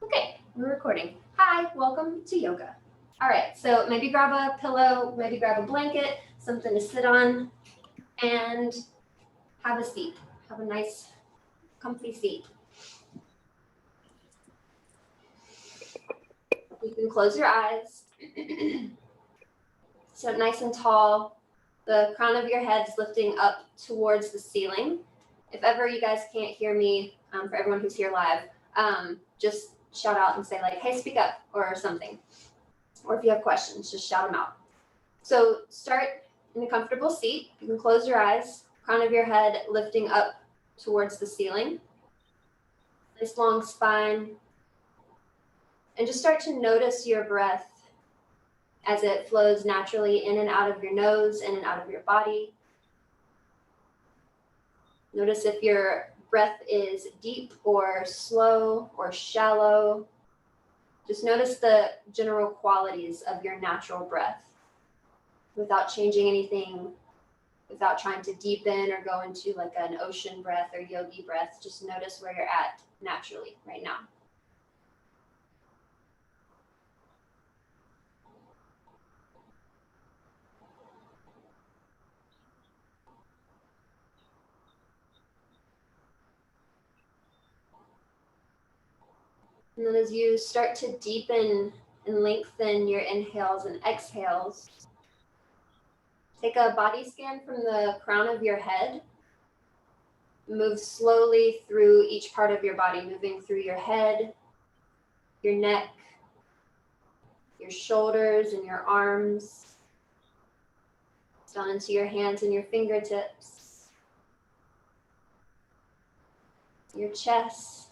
Okay, we're recording. Hi, welcome to yoga. All right, so maybe grab a pillow, maybe grab a blanket, something to sit on, and have a seat. Have a nice, comfy seat. You can close your eyes. Sit nice and tall. The crown of your head's lifting up towards the ceiling. If ever you guys can't hear me, for everyone who's here live, just shout out and say like, hey, speak up or something. Or if you have questions, just shout them out. So start in a comfortable seat. You can close your eyes, crown of your head lifting up towards the ceiling. Nice long spine. And just start to notice your breath as it flows naturally in and out of your nose, in and out of your body. Notice if your breath is deep or slow or shallow. Just notice the general qualities of your natural breath without changing anything, without trying to deepen or go into like an ocean breath or yogi breath. Just notice where you're at naturally right now. And then as you start to deepen and lengthen your inhales and exhales, take a body scan from the crown of your head. Move slowly through each part of your body, moving through your head, your neck, your shoulders and your arms, down into your hands and your fingertips, your chest,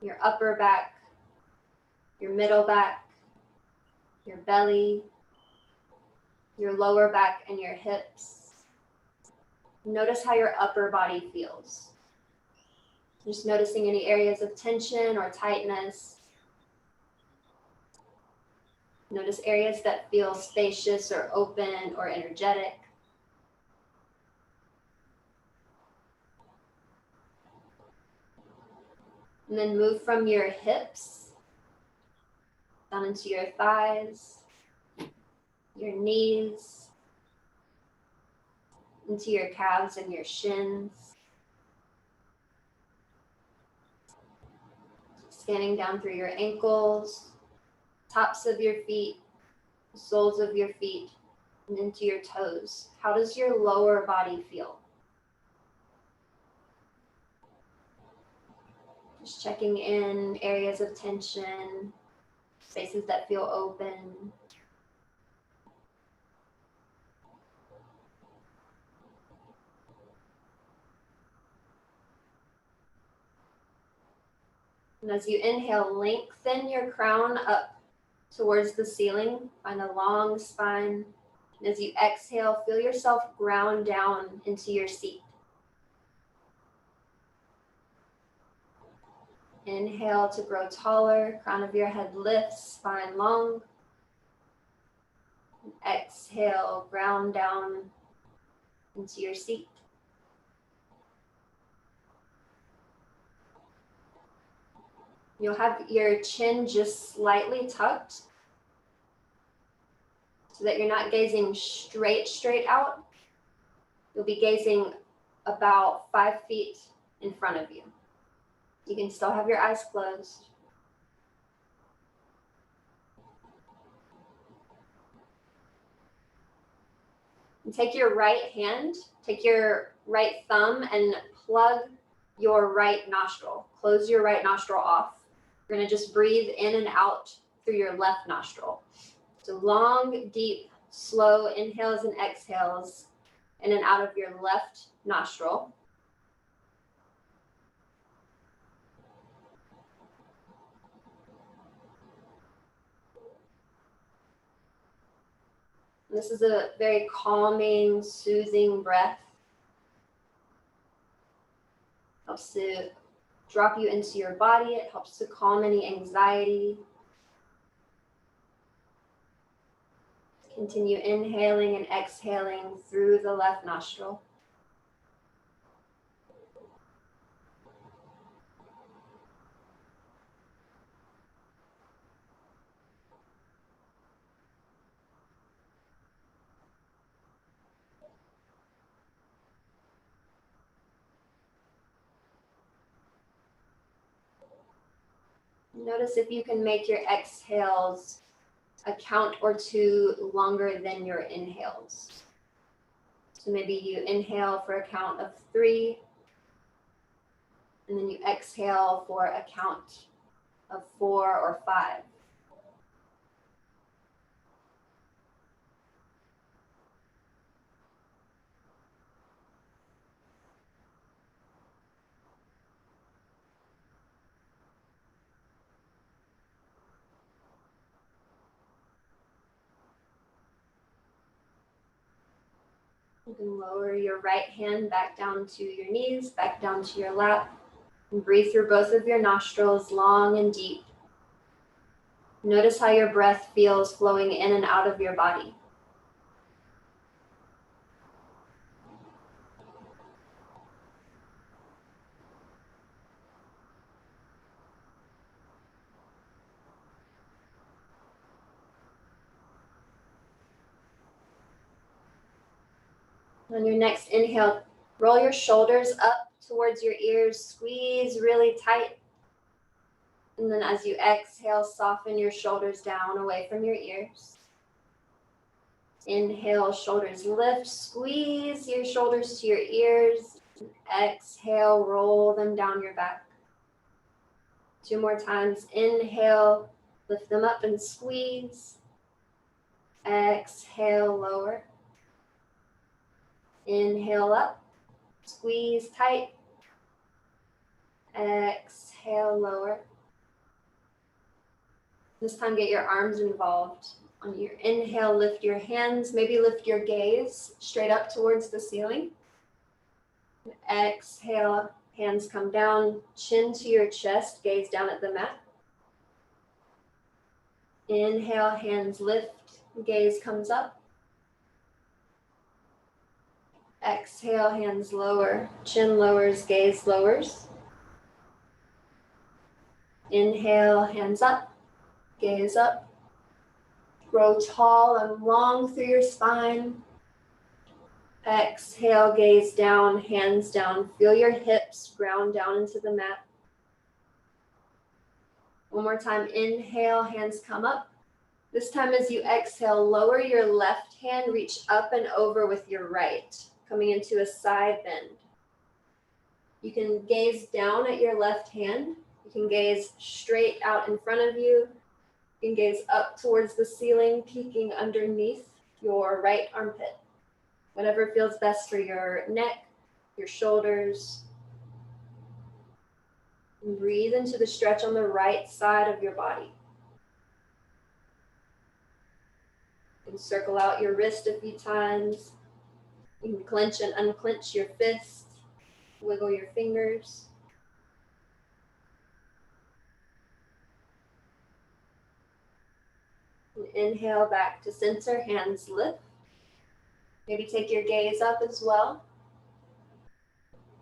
your upper back, your middle back, your belly, your lower back and your hips. Notice how your upper body feels. Just noticing any areas of tension or tightness. Notice areas that feel spacious or open or energetic. And then move from your hips down into your thighs, your knees, into your calves and your shins. Scanning down through your ankles, tops of your feet, soles of your feet, and into your toes. How does your lower body feel? Just checking in areas of tension, spaces that feel open. And as you inhale, lengthen your crown up towards the ceiling. Find a long spine. And as you exhale, feel yourself ground down into your seat. Inhale to grow taller. Crown of your head lifts, spine long. Exhale, ground down into your seat. You'll have your chin just slightly tucked so that you're not gazing straight out. You'll be gazing about 5 feet in front of you. You can still have your eyes closed. And take your right hand, take your right thumb and plug your right nostril. Close your right nostril off. You're gonna just breathe in and out through your left nostril. So long, deep, slow inhales and exhales in and out of your left nostril. This is a very calming, soothing breath. Helps to drop you into your body. It helps to calm any anxiety. Continue inhaling and exhaling through the left nostril. Notice if you can make your exhales a count or two longer than your inhales. So maybe you inhale for a count of 3, and then you exhale for a count of 4 or 5. You can lower your right hand back down to your knees, back down to your lap, and breathe through both of your nostrils long and deep. Notice how your breath feels flowing in and out of your body. On your next inhale, roll your shoulders up towards your ears, squeeze really tight. And then as you exhale, soften your shoulders down away from your ears. Inhale, shoulders lift, squeeze your shoulders to your ears. Exhale, roll them down your back. 2 more times. Inhale, lift them up and squeeze. Exhale, lower. Inhale up, squeeze tight. Exhale, lower. This time get your arms involved. On your inhale, lift your hands, maybe lift your gaze straight up towards the ceiling. Exhale, hands come down, chin to your chest, gaze down at the mat. Inhale, hands lift, gaze comes up. Exhale, hands lower, chin lowers, gaze lowers. Inhale, hands up, gaze up. Grow tall and long through your spine. Exhale, gaze down, hands down. Feel your hips ground down into the mat. One more time, inhale, hands come up. This time as you exhale, lower your left hand, reach up and over with your right, coming into a side bend. You can gaze down at your left hand. You can gaze straight out in front of you. You can gaze up towards the ceiling, peeking underneath your right armpit. Whatever feels best for your neck, your shoulders. And breathe into the stretch on the right side of your body. You can circle out your wrist a few times. You can clench and unclench your fists. Wiggle your fingers. And inhale back to center, hands lift. Maybe take your gaze up as well.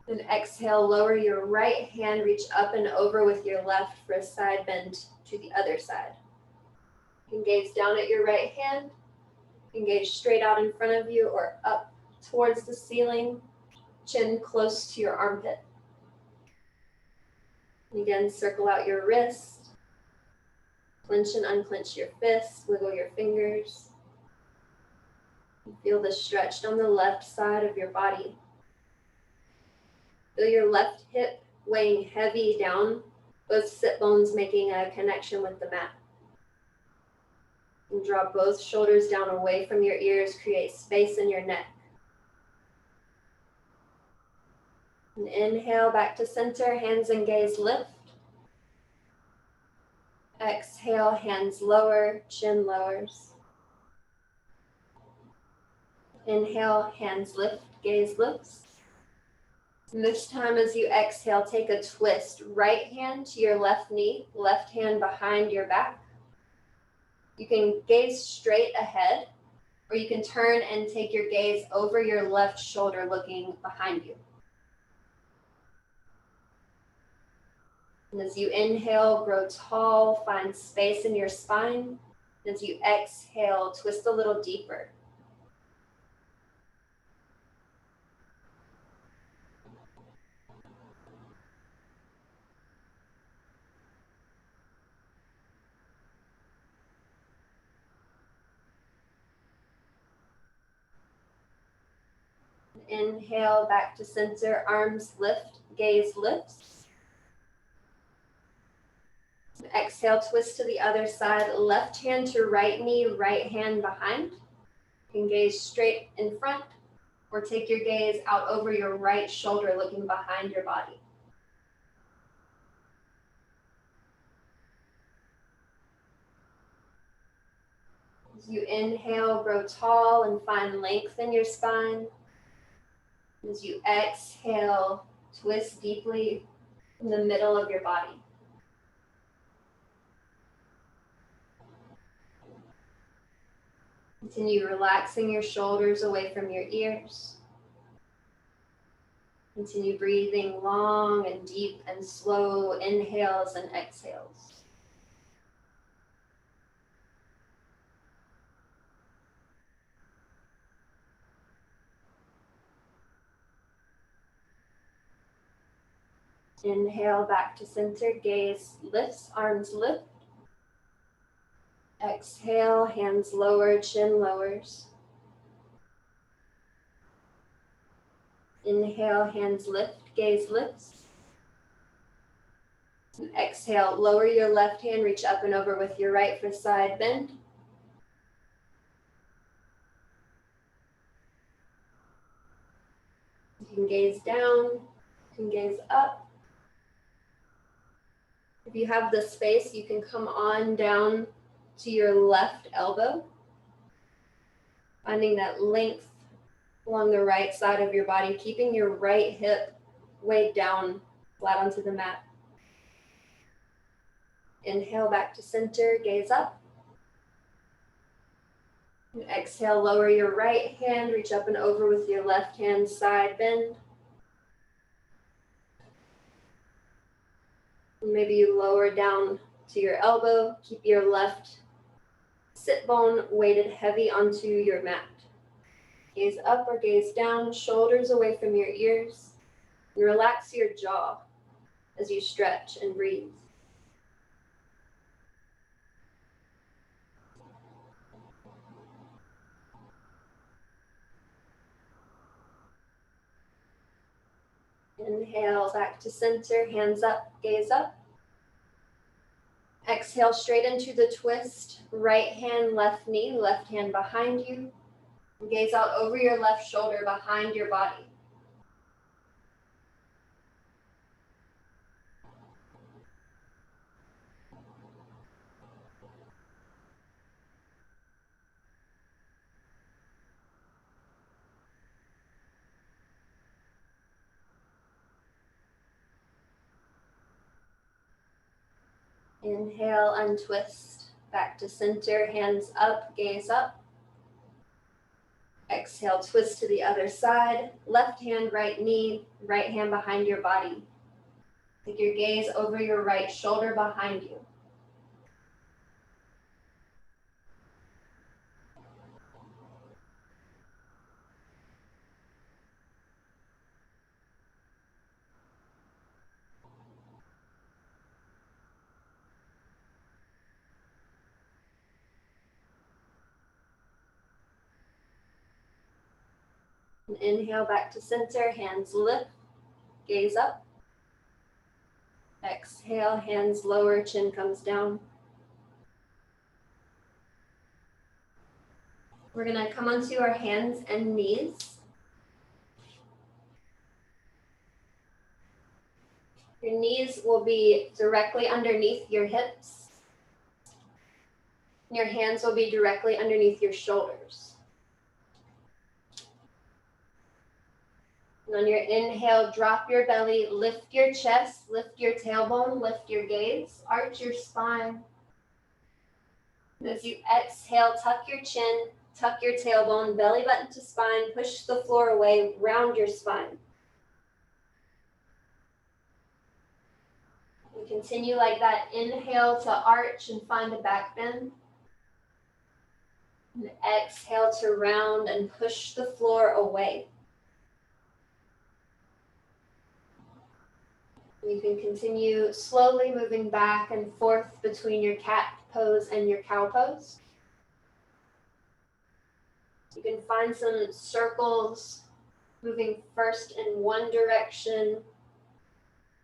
And exhale, lower your right hand, reach up and over with your left for a side bend to the other side. You can gaze down at your right hand. You can gaze straight out in front of you or up towards the ceiling, chin close to your armpit. And again, circle out your wrist. Clench and unclench your fists, wiggle your fingers. Feel the stretch on the left side of your body. Feel your left hip weighing heavy down, both sit bones making a connection with the mat. And draw both shoulders down away from your ears, create space in your neck. And inhale back to center, hands and gaze lift. Exhale, hands lower, chin lowers. Inhale, hands lift, gaze lifts. And this time as you exhale, take a twist. Right hand to your left knee, left hand behind your back. You can gaze straight ahead, or you can turn and take your gaze over your left shoulder looking behind you. And as you inhale, grow tall, find space in your spine. As you exhale, twist a little deeper. Inhale, back to center, arms lift, gaze lifts. Exhale, twist to the other side, left hand to right knee, right hand behind. You can gaze straight in front or take your gaze out over your right shoulder, looking behind your body. As you inhale, grow tall and find length in your spine. As you exhale, twist deeply in the middle of your body. Continue relaxing your shoulders away from your ears. Continue breathing long and deep and slow inhales and exhales. Inhale, back to center, gaze lifts, arms lift. Exhale, hands lower, chin lowers. Inhale, hands lift, gaze lifts. Exhale, lower your left hand, reach up and over with your right for side bend. You can gaze down, you can gaze up. If you have the space, you can come on down to your left elbow, finding that length along the right side of your body, keeping your right hip weighed down flat onto the mat. Inhale, back to center, gaze up. And exhale, lower your right hand, reach up and over with your left hand, side bend. Maybe you lower down to your elbow, keep your left sit bone weighted heavy onto your mat. Gaze up or gaze down, shoulders away from your ears, and relax your jaw as you stretch and breathe. Inhale, back to center, hands up, gaze up. Exhale, straight into the twist, right hand, left knee, left hand behind you. Gaze out over your left shoulder behind your body. Inhale, untwist, back to center, hands up, gaze up. Exhale, twist to the other side, left hand, right knee, right hand behind your body. Take your gaze over your right shoulder behind you. And inhale, back to center, hands lift, gaze up. Exhale, hands lower, chin comes down. We're gonna come onto our hands and knees. Your knees will be directly underneath your hips. Your hands will be directly underneath your shoulders. And on your inhale, drop your belly, lift your chest, lift your tailbone, lift your gaze, arch your spine. And as you exhale, tuck your chin, tuck your tailbone, belly button to spine, push the floor away, round your spine. And continue like that. Inhale to arch and find a back bend. And exhale to round and push the floor away. You can continue slowly moving back and forth between your cat pose and your cow pose. You can find some circles moving first in one direction,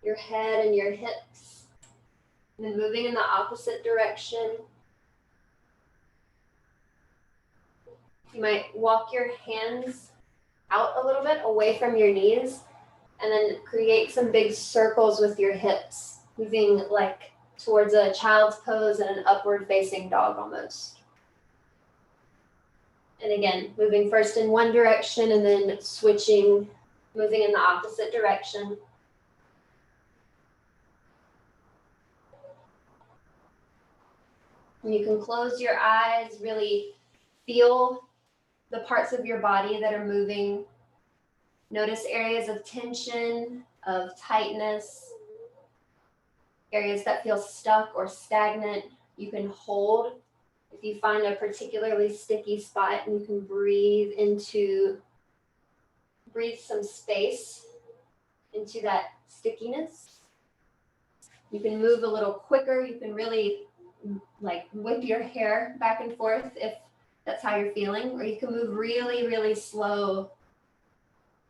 your head and your hips, and then moving in the opposite direction. You might walk your hands out a little bit away from your knees, and then create some big circles with your hips, moving like towards a child's pose and an upward facing dog almost. And again, moving first in one direction and then switching, moving in the opposite direction. And you can close your eyes, really feel the parts of your body that are moving. Notice areas of tension, of tightness, areas that feel stuck or stagnant. You can hold if you find a particularly sticky spot, and you can breathe some space into that stickiness. You can move a little quicker. You can really like whip your hair back and forth if that's how you're feeling, or you can move really, really slow.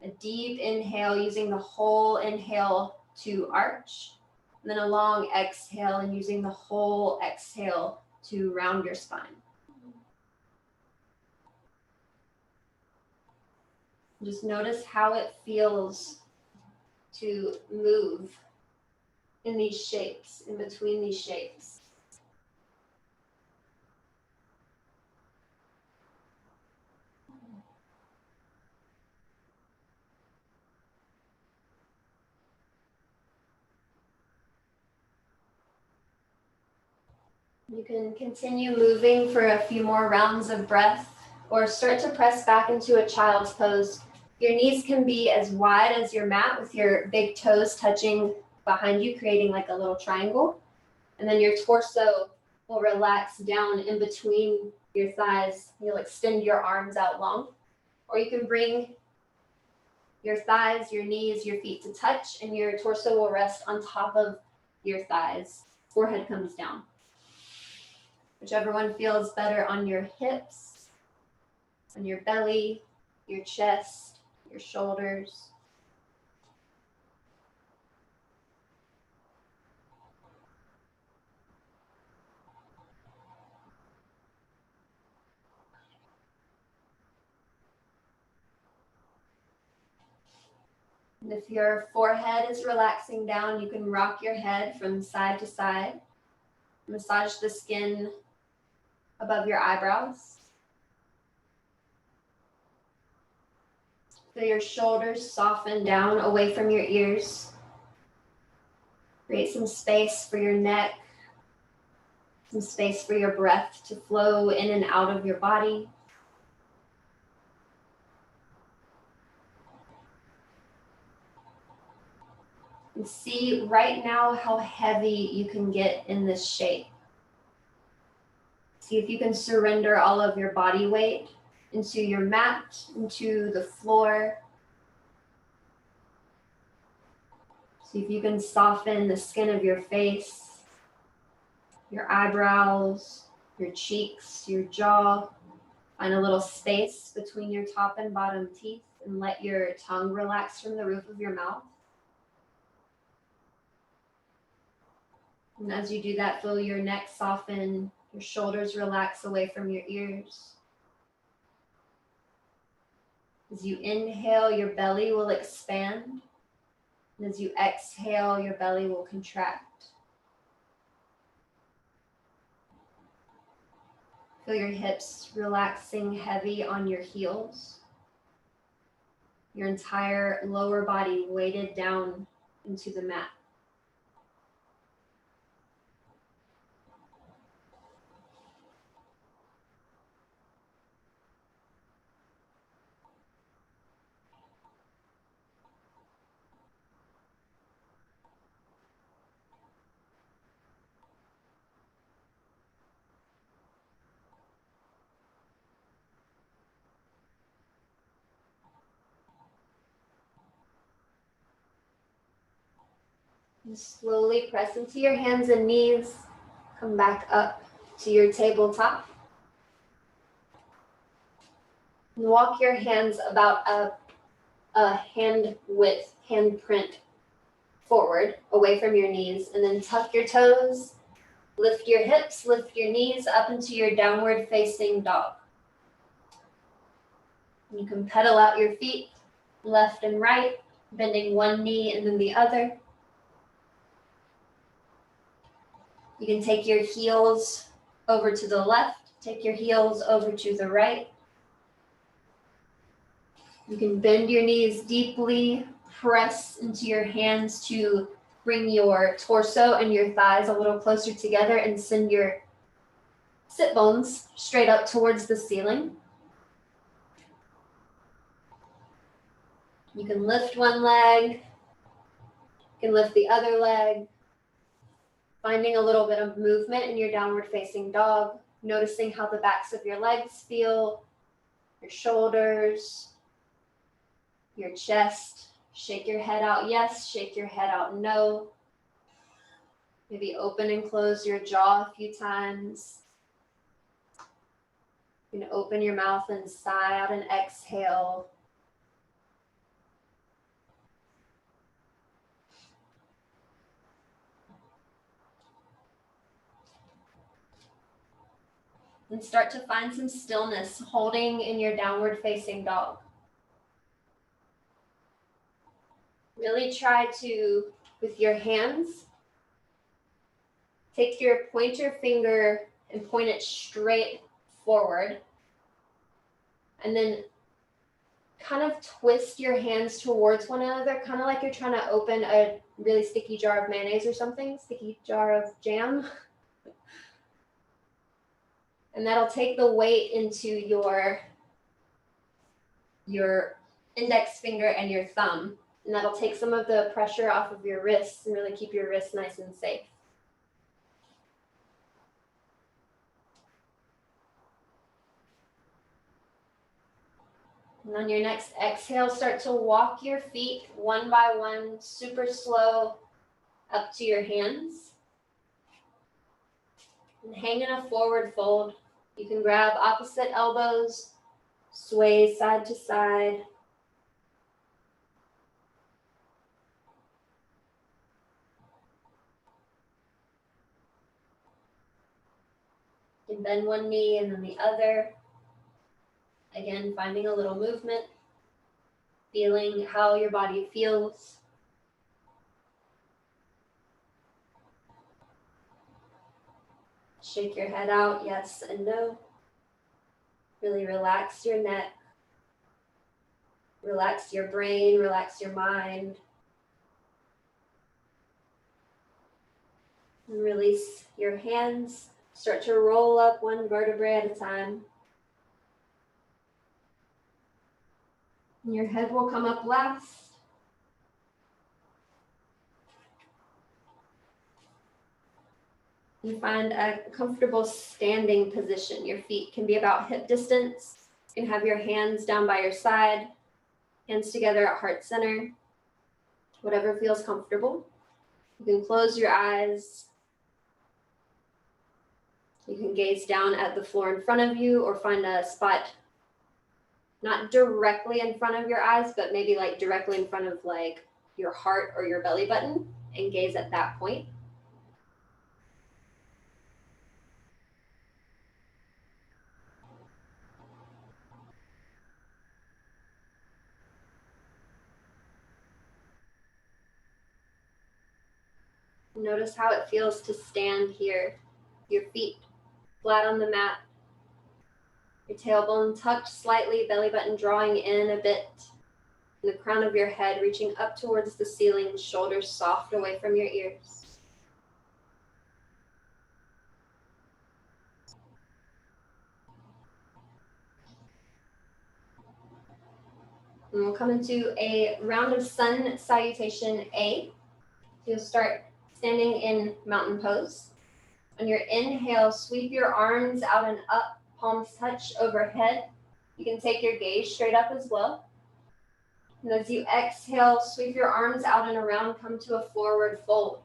A deep inhale, using the whole inhale to arch, and then a long exhale and using the whole exhale to round your spine. Just notice how it feels to move in these shapes, in between these shapes. You can continue moving for a few more rounds of breath, or start to press back into a child's pose. Your knees can be as wide as your mat with your big toes touching behind you, creating like a little triangle. And then your torso will relax down in between your thighs. You'll extend your arms out long. Or you can bring your thighs, your knees, your feet to touch, and your torso will rest on top of your thighs. Forehead comes down. Whichever one feels better on your hips, on your belly, your chest, your shoulders. And if your forehead is relaxing down, you can rock your head from side to side. Massage the skin above your eyebrows. Feel your shoulders soften down away from your ears. Create some space for your neck, some space for your breath to flow in and out of your body. And see right now how heavy you can get in this shape. See if you can surrender all of your body weight into your mat, into the floor. See if you can soften the skin of your face, your eyebrows, your cheeks, your jaw. Find a little space between your top and bottom teeth, and let your tongue relax from the roof of your mouth. And as you do that, feel your neck soften, your shoulders relax away from your ears. As you inhale, your belly will expand. And as you exhale, your belly will contract. Feel your hips relaxing heavy on your heels. Your entire lower body weighted down into the mat. And slowly press into your hands and knees. Come back up to your tabletop. And walk your hands about a a hand width, hand print forward, away from your knees, and then tuck your toes, lift your hips, lift your knees up into your downward facing dog. You can pedal out your feet, left and right, bending one knee and then the other. You can take your heels over to the left, take your heels over to the right. You can bend your knees deeply, press into your hands to bring your torso and your thighs a little closer together and send your sit bones straight up towards the ceiling. You can lift one leg, you can lift the other leg, finding a little bit of movement in your downward facing dog, noticing how the backs of your legs feel, your shoulders, your chest. Shake your head out yes, shake your head out no. Maybe open and close your jaw a few times. You can open your mouth and sigh out and exhale. And start to find some stillness holding in your downward facing dog. Really try to, with your hands, take your pointer finger and point it straight forward. And then kind of twist your hands towards one another, kind of like you're trying to open a really sticky jar of mayonnaise or something, sticky jar of jam. And that'll take the weight into your index finger and your thumb. And that'll take some of the pressure off of your wrists and really keep your wrists nice and safe. And on your next exhale, start to walk your feet one by one, super slow, up to your hands. And hang in a forward fold. You can grab opposite elbows, sway side to side. You can bend one knee and then the other. Again, finding a little movement, feeling how your body feels. Shake your head out, yes and no. Really relax your neck. Relax your brain, relax your mind. And release your hands. Start to roll up one vertebrae at a time. And your head will come up last. You find a comfortable standing position. Your feet can be about hip distance. You can have your hands down by your side, hands together at heart center, whatever feels comfortable. You can close your eyes. You can gaze down at the floor in front of you or find a spot not directly in front of your eyes, but maybe like directly in front of like your heart or your belly button and gaze at that point. Notice how it feels to stand here, your feet flat on the mat, your tailbone tucked slightly, belly button drawing in a bit, and the crown of your head reaching up towards the ceiling, shoulders soft away from your ears. And we'll come into a round of sun salutation A. You'll start standing in mountain pose. On your inhale, sweep your arms out and up, palms touch overhead. You can take your gaze straight up as well. And as you exhale, sweep your arms out and around, come to a forward fold.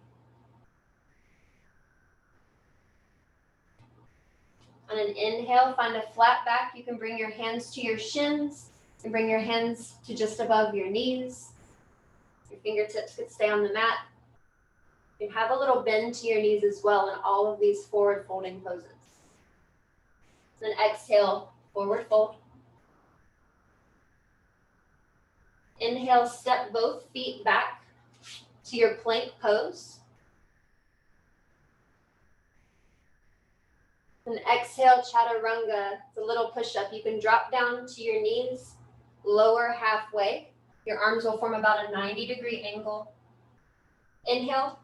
On an inhale, find a flat back. You can bring your hands to your shins, And bring your hands to just above your knees. Your fingertips could stay on the mat. You can have a little bend to your knees as well in all of these forward folding poses. Then exhale, forward fold. Inhale, step both feet back to your plank pose. And exhale, chaturanga. It's a little push-up. You can drop down to your knees, lower halfway. Your arms will form about a 90-degree angle. Inhale,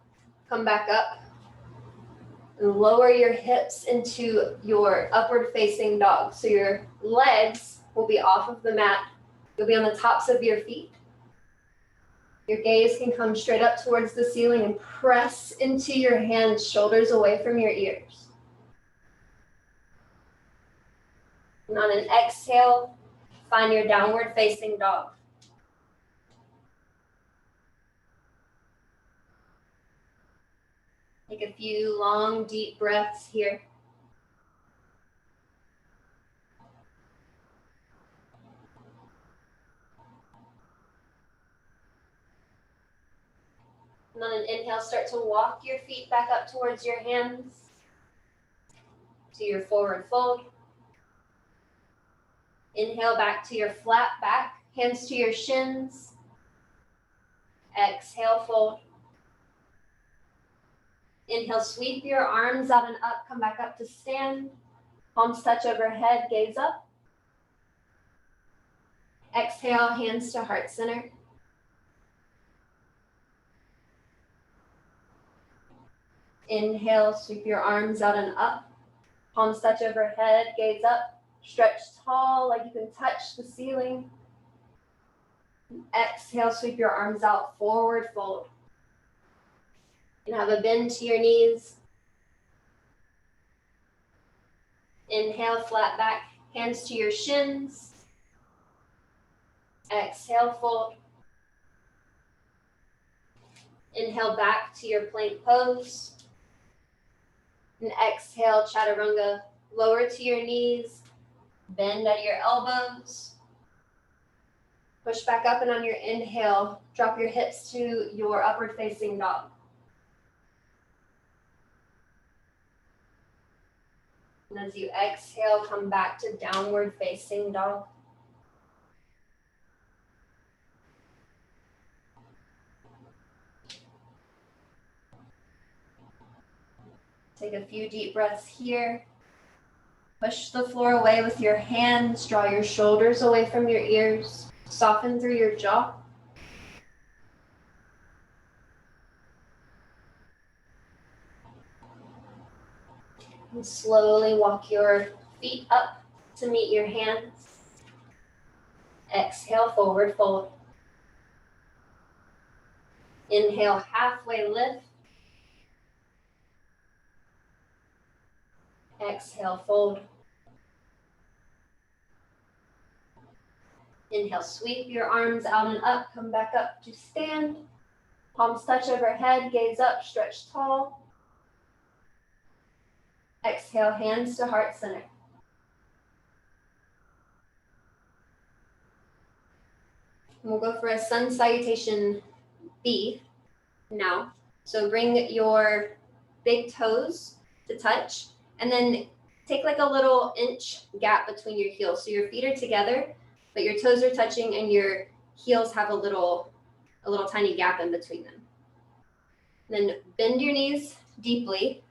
come back up. And lower your hips into your upward facing dog. So your legs will be off of the mat. You'll be on the tops of your feet. Your gaze can come straight up towards the ceiling and press into your hands, shoulders away from your ears. And on an exhale, find your downward facing dog. Take a few long, deep breaths here. And on an inhale, start to walk your feet back up towards your hands to your forward fold. Inhale back to your flat back, hands to your shins. Exhale, fold. Inhale, sweep your arms out and up, come back up to stand. Palms touch overhead, gaze up. Exhale, hands to heart center. Inhale, sweep your arms out and up. Palms touch overhead, gaze up. Stretch tall like you can touch the ceiling. Exhale, sweep your arms out, forward fold. And have a bend to your knees. Inhale, flat back, hands to your shins. Exhale, fold. Inhale back to your plank pose. And exhale, chaturanga, lower to your knees, bend at your elbows. Push back up, and on your inhale, drop your hips to your upward facing dog. And as you exhale, come back to downward facing dog. Take a few deep breaths here. Push the floor away with your hands. Draw your shoulders away from your ears. Soften through your jaw. And slowly walk your feet up to meet your hands. Exhale, forward fold. Inhale, halfway lift. Exhale, fold. Inhale, sweep your arms out and up. Come back up to stand. Palms touch overhead, gaze up, stretch tall. Exhale, hands to heart center. And we'll go for a sun salutation B now. So bring your big toes to touch, and then take like a little inch gap between your heels. So your feet are together, but your toes are touching and your heels have a little tiny gap in between them. Then bend your knees deeply.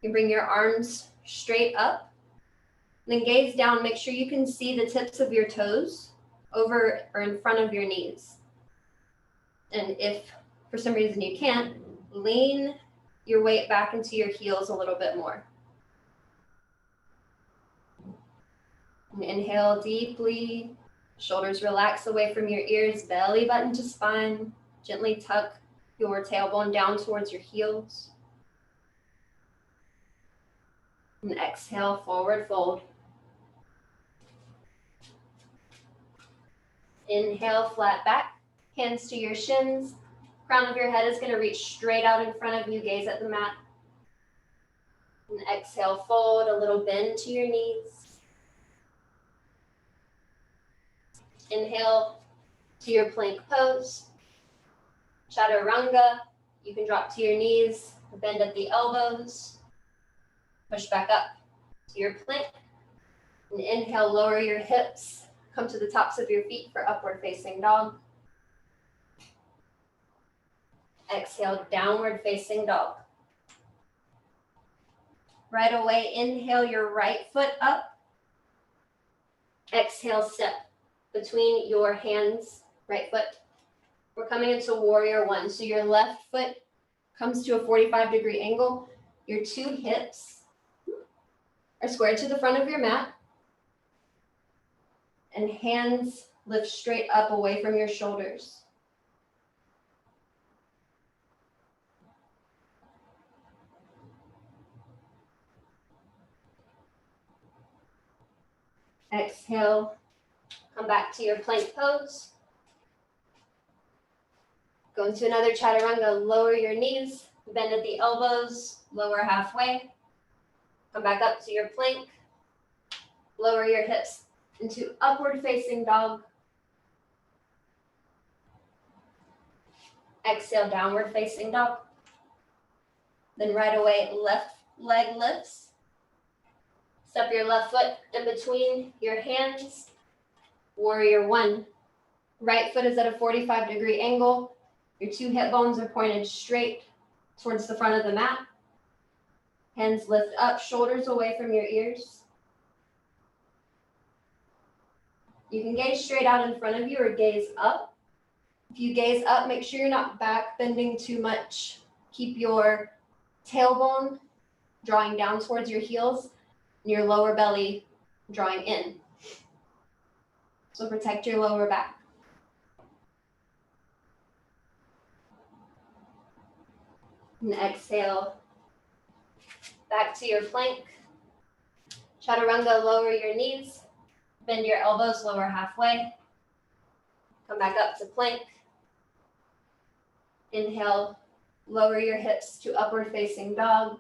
You bring your arms straight up. Then gaze down. Make sure you can see the tips of your toes over or in front of your knees. And if for some reason you can't, lean your weight back into your heels a little bit more. And inhale deeply. Shoulders relax away from your ears, belly button to spine. Gently tuck your tailbone down towards your heels. And exhale, forward fold. Inhale, flat back, hands to your shins. Crown of your head is going to reach straight out in front of you, gaze at the mat. And exhale, fold, a little bend to your knees. Inhale to your plank pose. Chaturanga, you can drop to your knees, bend at the elbows, push back up to your plank. And inhale, lower your hips, come to the tops of your feet for upward facing dog. Exhale, downward facing dog. Right away, inhale your right foot up. Exhale, step between your hands, right foot. We're coming into warrior one. So your left foot comes to a 45-degree angle. Your two hips are squared to the front of your mat. And hands lift straight up away from your shoulders. Exhale, come back to your plank pose. Go into another chaturanga, lower your knees, bend at the elbows, lower halfway. Come back up to your plank, lower your hips into upward facing dog. Exhale, downward facing dog. Then right away, left leg lifts. Step your left foot in between your hands. Warrior one. Right foot is at a 45-degree angle. Your two hip bones are pointed straight towards the front of the mat. Hands lift up, shoulders away from your ears. You can gaze straight out in front of you or gaze up. If you gaze up, make sure you're not back bending too much. Keep your tailbone drawing down towards your heels and your lower belly drawing in. So protect your lower back. And exhale, back to your plank. Chaturanga, lower your knees, bend your elbows, lower halfway. Come back up to plank. Inhale, lower your hips to upward facing dog.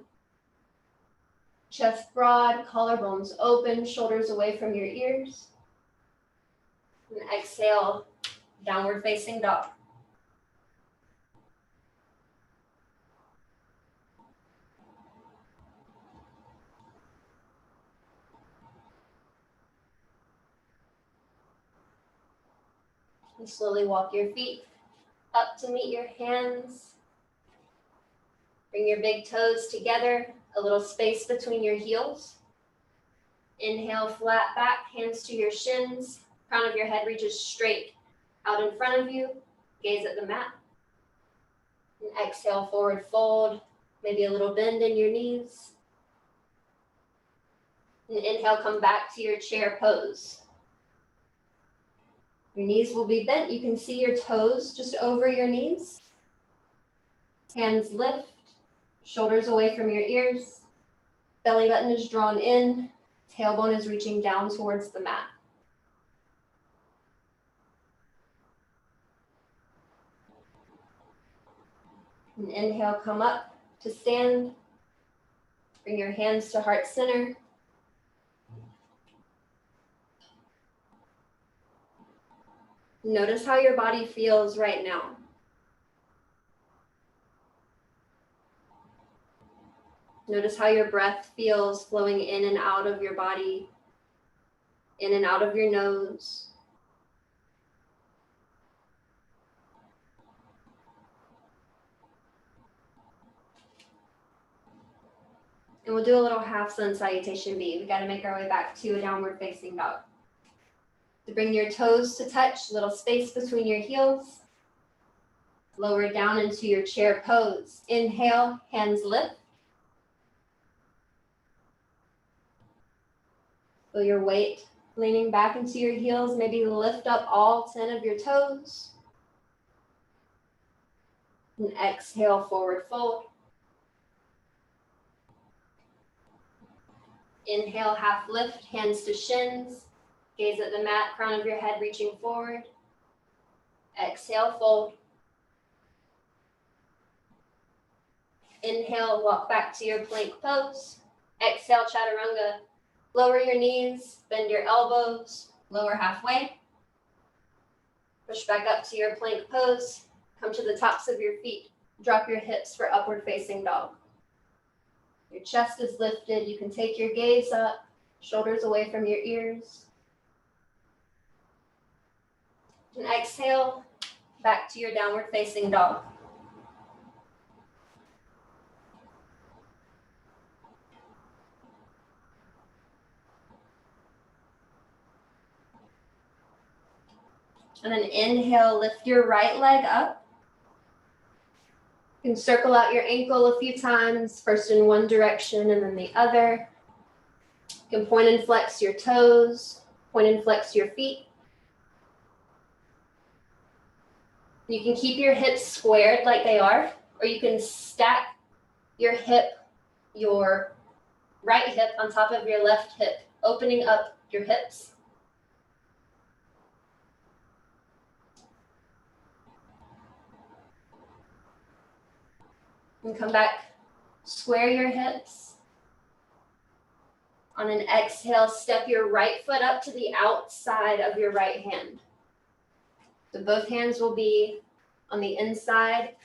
Chest broad, collarbones open, shoulders away from your ears. And exhale, downward facing dog. And slowly walk your feet up to meet your hands. Bring your big toes together, a little space between your heels. Inhale, flat back, hands to your shins. Crown of your head reaches straight out in front of you. Gaze at the mat. And exhale, forward fold. Maybe a little bend in your knees. And inhale, come back to your chair pose. Your knees will be bent. You can see your toes just over your knees. Hands lift, shoulders away from your ears. Belly button is drawn in. Tailbone is reaching down towards the mat. And inhale, come up to stand. Bring your hands to heart center. Notice how your body feels right now. Notice how your breath feels flowing in and out of your body, in and out of your nose. And we'll do a little half sun salutation B. We got to make our way back to a downward facing dog. To bring your toes to touch, little space between your heels. Lower down into your chair pose. Inhale, hands lift. Feel your weight leaning back into your heels. Maybe lift up all 10 of your toes. And exhale, forward fold. Inhale, half lift, hands to shins. Gaze at the mat, crown of your head reaching forward. Exhale, fold. Inhale, walk back to your plank pose. Exhale, chaturanga. Lower your knees, bend your elbows, lower halfway. Push back up to your plank pose. Come to the tops of your feet. Drop your hips for upward facing dog. Your chest is lifted. You can take your gaze up, shoulders away from your ears. And exhale, back to your downward facing dog. And then inhale, lift your right leg up. You can circle out your ankle a few times, first in one direction and then the other. You can point and flex your toes, point and flex your feet. You can keep your hips squared like they are, or you can stack your right hip on top of your left hip, opening up your hips. And come back, square your hips. On an exhale, step your right foot up to the outside of your right hand. So both hands will be on the inside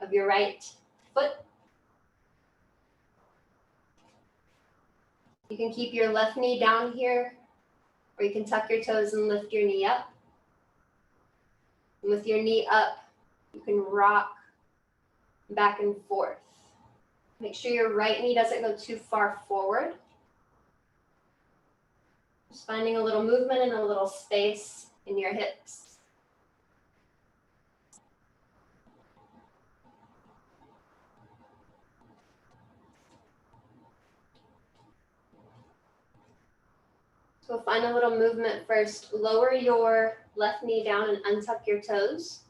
of your right foot. You can keep your left knee down here, or you can tuck your toes and lift your knee up. And with your knee up, you can rock back and forth. Make sure your right knee doesn't go too far forward. Just finding a little movement and a little space in your hips. So find a little movement first. Lower your left knee down and untuck your toes.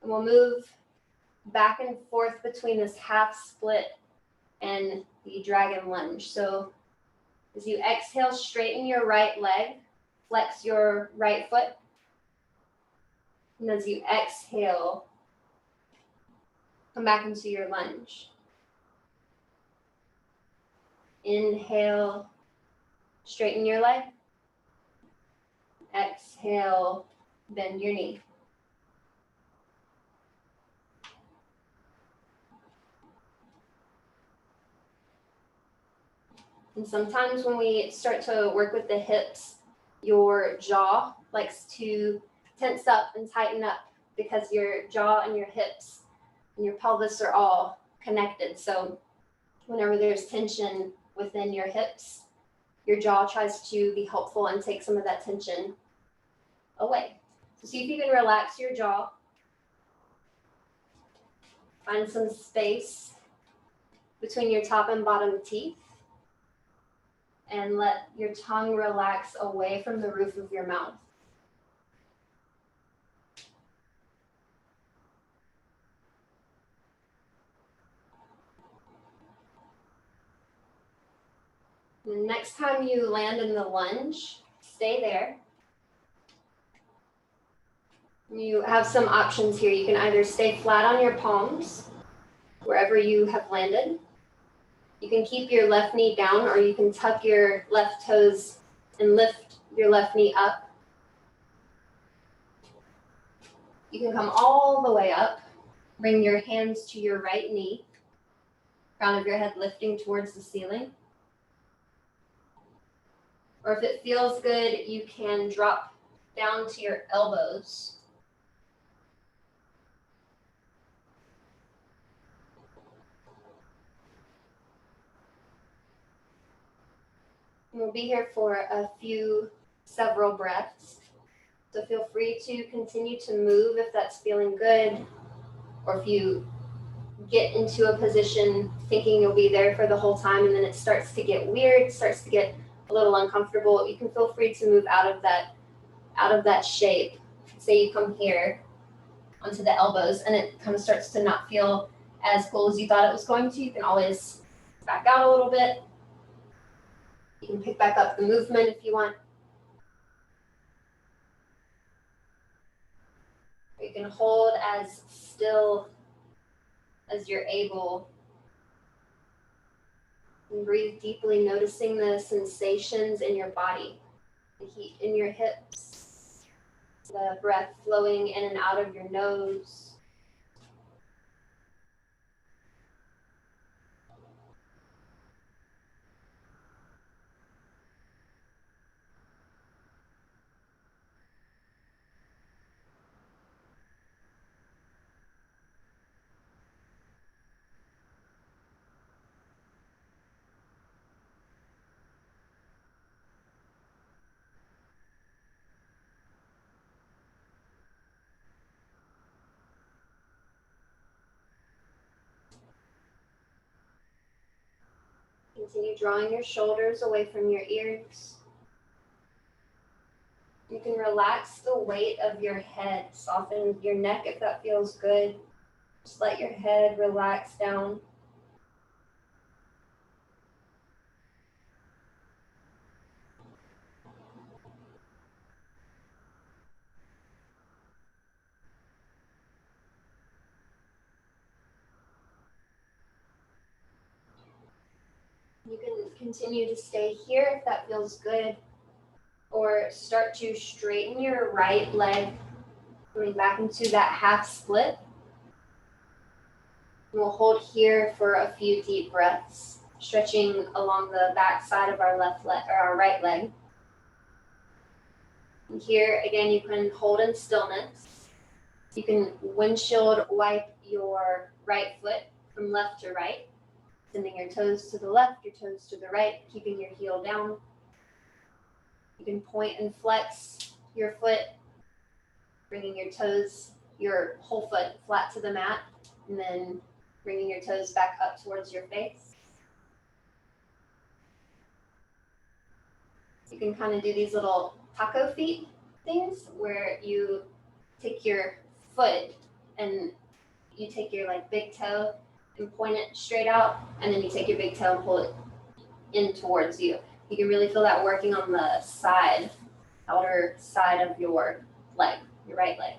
And we'll move back and forth between this half split and the dragon lunge. So as you exhale, straighten your right leg, flex your right foot. And as you exhale, come back into your lunge. Inhale, straighten your leg. Exhale, bend your knee. And sometimes when we start to work with the hips, your jaw likes to tense up and tighten up because your jaw and your hips and your pelvis are all connected. So whenever there's tension within your hips, your jaw tries to be helpful and take some of that tension away. So see if you can relax your jaw. Find some space between your top and bottom teeth. And let your tongue relax away from the roof of your mouth. The next time you land in the lunge, stay there. You have some options here. You can either stay flat on your palms, wherever you have landed. You can keep your left knee down, or you can tuck your left toes and lift your left knee up. You can come all the way up. Bring your hands to your right knee. Crown of your head lifting towards the ceiling. Or if it feels good, you can drop down to your elbows. We'll be here for several breaths. So feel free to continue to move if that's feeling good, or if you get into a position thinking you'll be there for the whole time and then it starts to get weird, starts to get a little uncomfortable, you can feel free to move out of that shape. Say you come here onto the elbows and it kind of starts to not feel as cool as you thought it was going to. You can always back out a little bit. You can pick back up the movement if you want. Or you can hold as still as you're able. And breathe deeply, noticing the sensations in your body, the heat in your hips, The breath flowing in and out of your nose. Continue drawing your shoulders away from your ears. You can relax the weight of your head. Soften your neck if that feels good. Just let your head relax down. You can continue to stay here if that feels good, or start to straighten your right leg, going back into that half split. We'll hold here for a few deep breaths, stretching along the back side of our left leg or our right leg. And here again, you can hold in stillness. You can windshield wipe your right foot from left to right, sending your toes to the left, your toes to the right, keeping your heel down. You can point and flex your foot, bringing your toes, your whole foot flat to the mat, and then bringing your toes back up towards your face. You can kind of do these little taco feet things where you take your foot and you take your like big toe and point it straight out, and then you take your big toe and pull it in towards you. You can really feel that working on the side, outer side of your leg, your right leg.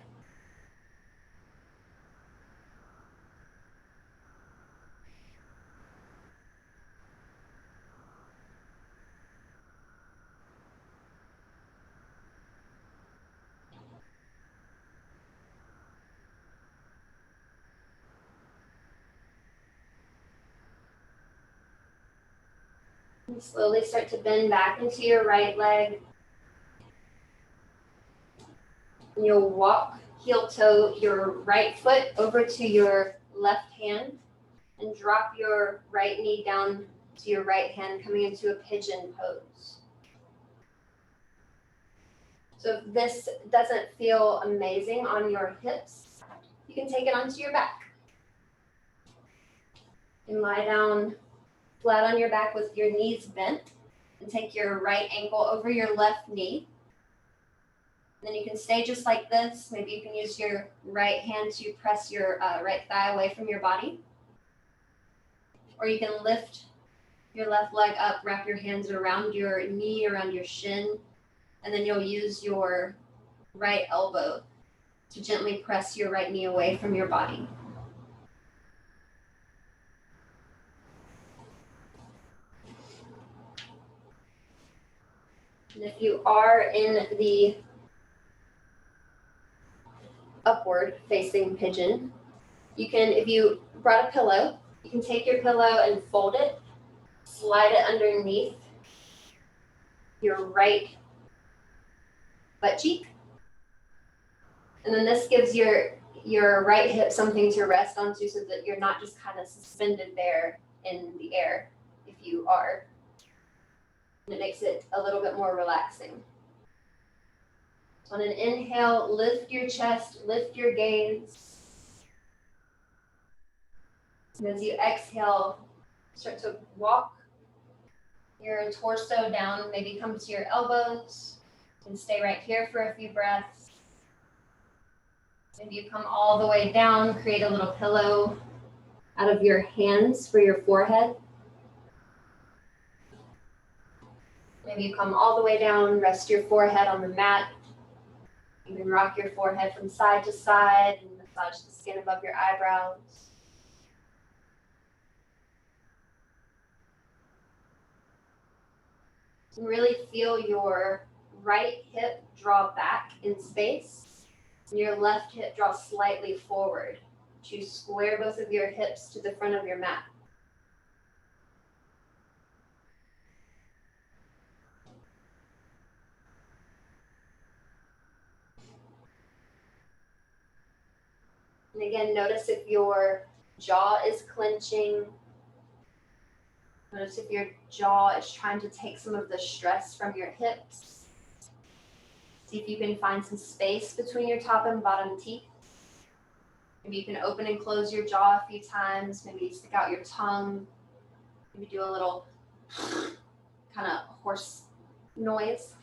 And slowly start to bend back into your right leg. And you'll walk heel toe your right foot over to your left hand and drop your right knee down to your right hand, coming into a pigeon pose. So if this doesn't feel amazing on your hips, you can take it onto your back. And lie down flat on your back with your knees bent, and take your right ankle over your left knee. And then you can stay just like this. Maybe you can use your right hand to press your right thigh away from your body. Or you can lift your left leg up, wrap your hands around your knee, around your shin, and then you'll use your right elbow to gently press your right knee away from your body. And if you are in the upward facing pigeon, you can, if you brought a pillow, you can take your pillow and fold it, slide it underneath your right butt cheek. And then this gives your right hip something to rest onto so that you're not just kind of suspended there in the air if you are. And it makes it a little bit more relaxing. So on an inhale, lift your chest, lift your gaze. And as you exhale, start to walk your torso down, maybe come to your elbows, and stay right here for a few breaths. Maybe you come all the way down, create a little pillow out of your hands for your forehead. Maybe you come all the way down, rest your forehead on the mat. You can rock your forehead from side to side and massage the skin above your eyebrows. And really feel your right hip draw back in space, and your left hip draw slightly forward. You square both of your hips to the front of your mat. And again, notice if your jaw is clenching. Notice if your jaw is trying to take some of the stress from your hips. See if you can find some space between your top and bottom teeth. Maybe you can open and close your jaw a few times. Maybe stick out your tongue. Maybe do a little kind of hoarse noise.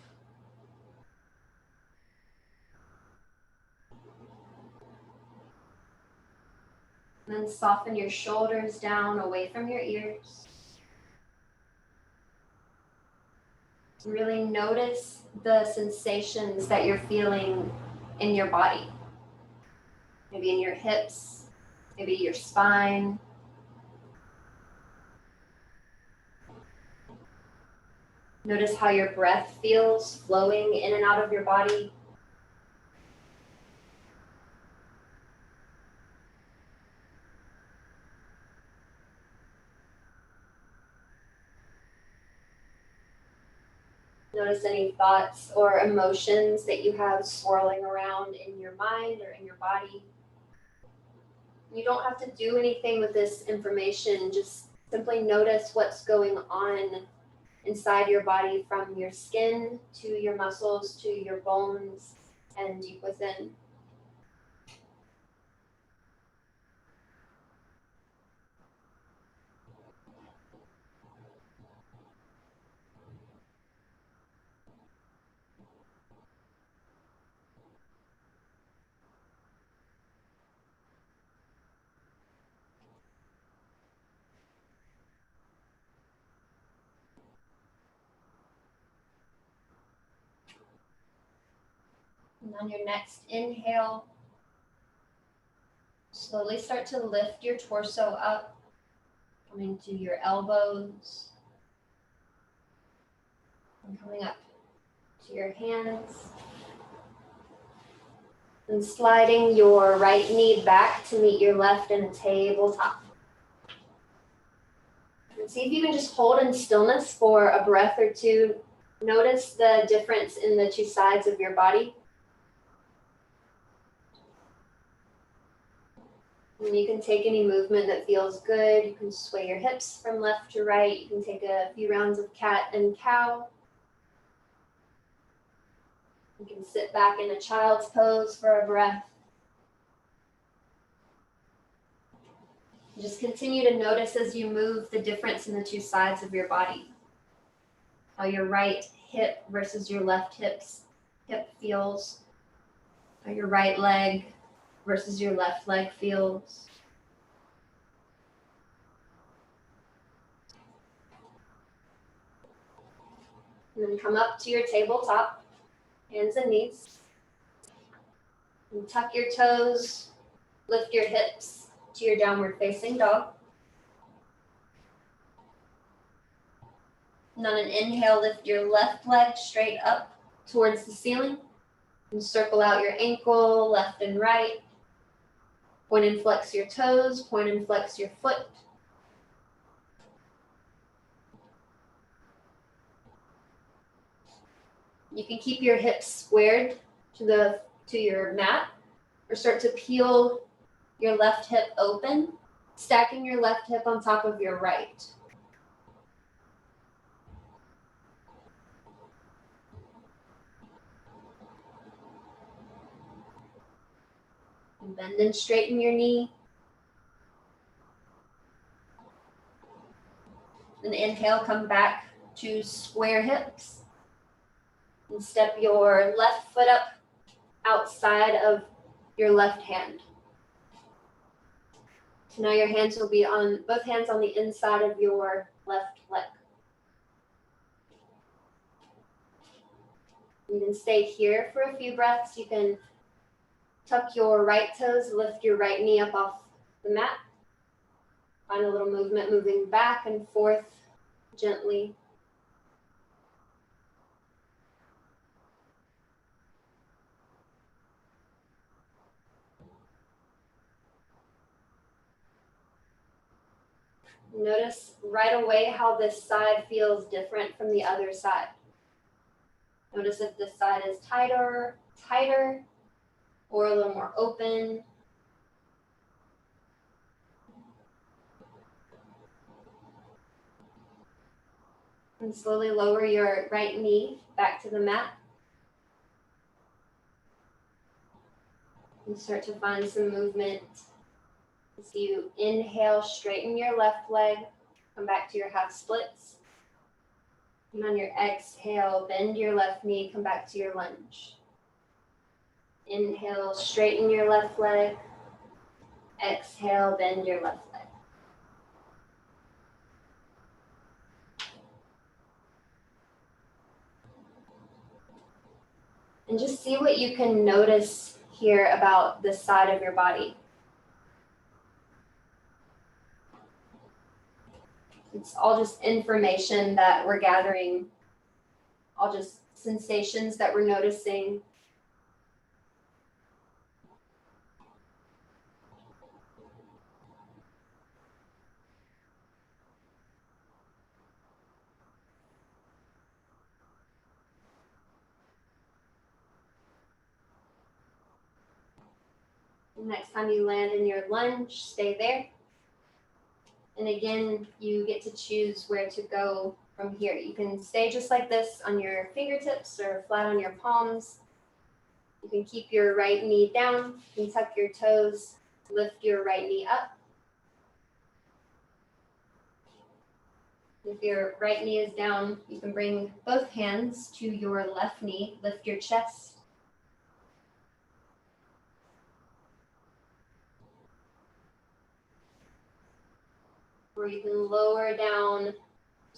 And then soften your shoulders down away from your ears. Really notice the sensations that you're feeling in your body. Maybe in your hips, maybe your spine. Notice how your breath feels flowing in and out of your body. Notice any thoughts or emotions that you have swirling around in your mind or in your body. You don't have to do anything with this information. Just simply notice what's going on inside your body, from your skin to your muscles to your bones and deep within. And on your next inhale, slowly start to lift your torso up, coming to your elbows, and coming up to your hands, and sliding your right knee back to meet your left in a tabletop. And see if you can just hold in stillness for a breath or two. Notice the difference in the two sides of your body. And you can take any movement that feels good. You can sway your hips from left to right. You can take a few rounds of cat and cow. You can sit back in a child's pose for a breath. Just continue to notice as you move the difference in the two sides of your body. How your right hip versus your left hip feels. How your right leg versus your left leg feels. And then come up to your tabletop, hands and knees. And tuck your toes, lift your hips to your downward facing dog. And on an inhale, lift your left leg straight up towards the ceiling. And circle out your ankle, left and right. Point and flex your toes, point and flex your foot. You can keep your hips squared to your mat, or start to peel your left hip open, stacking your left hip on top of your right. And bend and straighten your knee. And inhale, come back to square hips. And step your left foot up outside of your left hand. So now your hands will be on, both hands on the inside of your left leg. You can stay here for a few breaths. You can tuck your right toes, lift your right knee up off the mat. Find a little movement, moving back and forth gently. Notice right away how this side feels different from the other side. Notice if this side is tighter, or a little more open. And slowly lower your right knee back to the mat. And start to find some movement. As you inhale, straighten your left leg, come back to your half splits. And on your exhale, bend your left knee, come back to your lunge. Inhale, straighten your left leg. Exhale, bend your left leg. And just see what you can notice here about this side of your body. It's all just information that we're gathering, all just sensations that we're noticing. Next time you land in your lunge, stay there. And again, you get to choose where to go from here. You can stay just like this on your fingertips or flat on your palms. You can keep your right knee down. You can tuck your toes, lift your right knee up. If your right knee is down, you can bring both hands to your left knee, lift your chest. Or you can lower down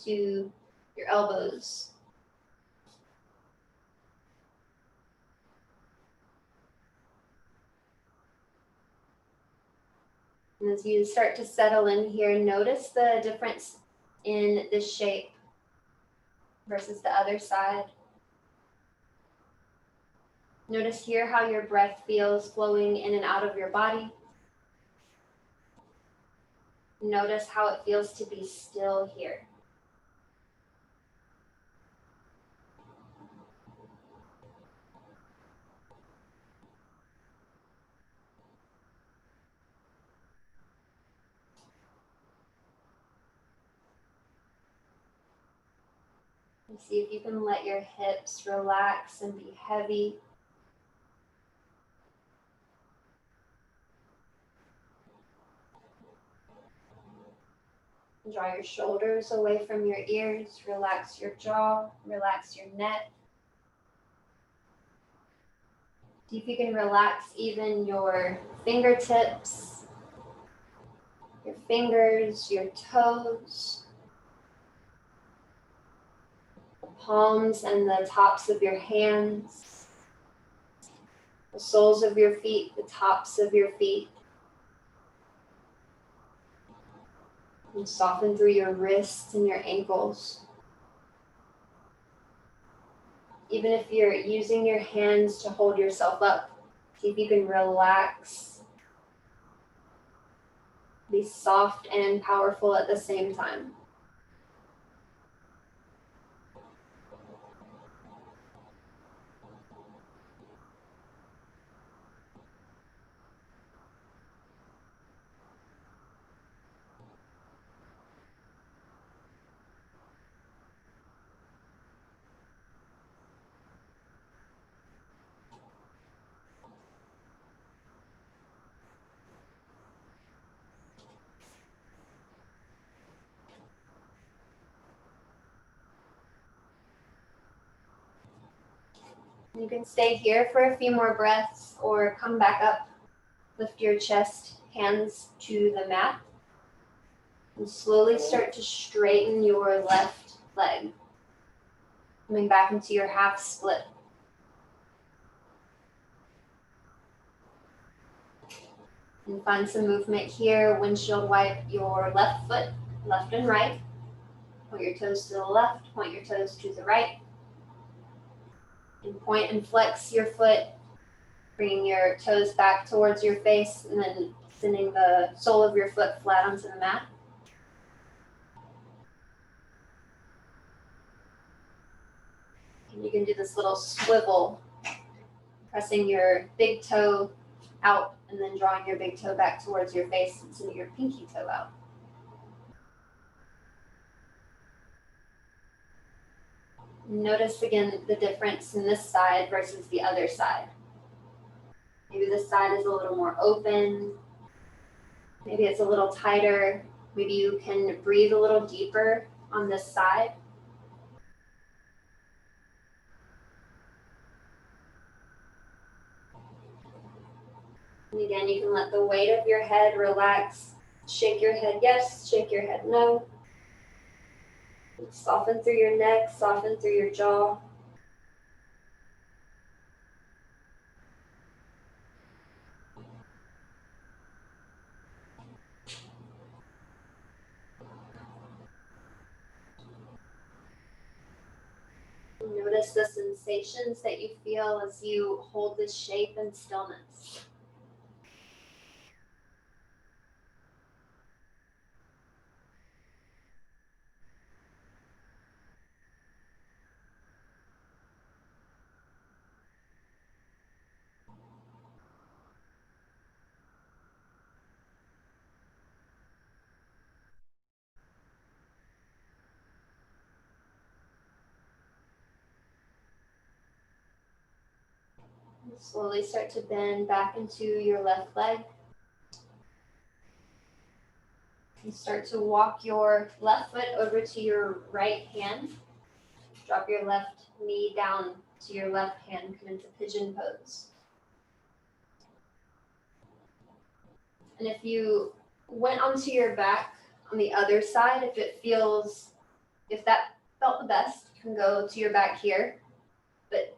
to your elbows. And as you start to settle in here, notice the difference in this shape versus the other side. Notice here how your breath feels flowing in and out of your body. Notice how it feels to be still here. And see if you can let your hips relax and be heavy. Draw your shoulders away from your ears, relax your jaw, relax your neck. See if you can relax even your fingertips, your fingers, your toes, the palms and the tops of your hands, the soles of your feet, the tops of your feet. And soften through your wrists and your ankles. Even if you're using your hands to hold yourself up, see if you can relax. Be soft and powerful at the same time. You can stay here for a few more breaths or come back up. Lift your chest, hands to the mat. And slowly start to straighten your left leg. Coming back into your half split. And find some movement here. Windshield wipe your left foot, left and right. Point your toes to the left, point your toes to the right. And point and flex your foot, bringing your toes back towards your face and then sending the sole of your foot flat onto the mat. can do this little swivel, pressing your big toe out and then drawing your big toe back towards your face and sending your pinky toe out. Notice again the difference in this side versus the other side. Maybe this side is a little more open. Maybe it's a little tighter. Maybe you can breathe a little deeper on this side. And again, you can let the weight of your head relax. Shake your head yes, shake your head no. Soften through your neck, soften through your jaw. Notice the sensations that you feel as you hold this shape in stillness. Slowly start to bend back into your left leg. You start to walk your left foot over to your right hand. Drop your left knee down to your left hand, come into pigeon pose. And if you went onto your back on the other side, if that felt the best, you can go to your back here. But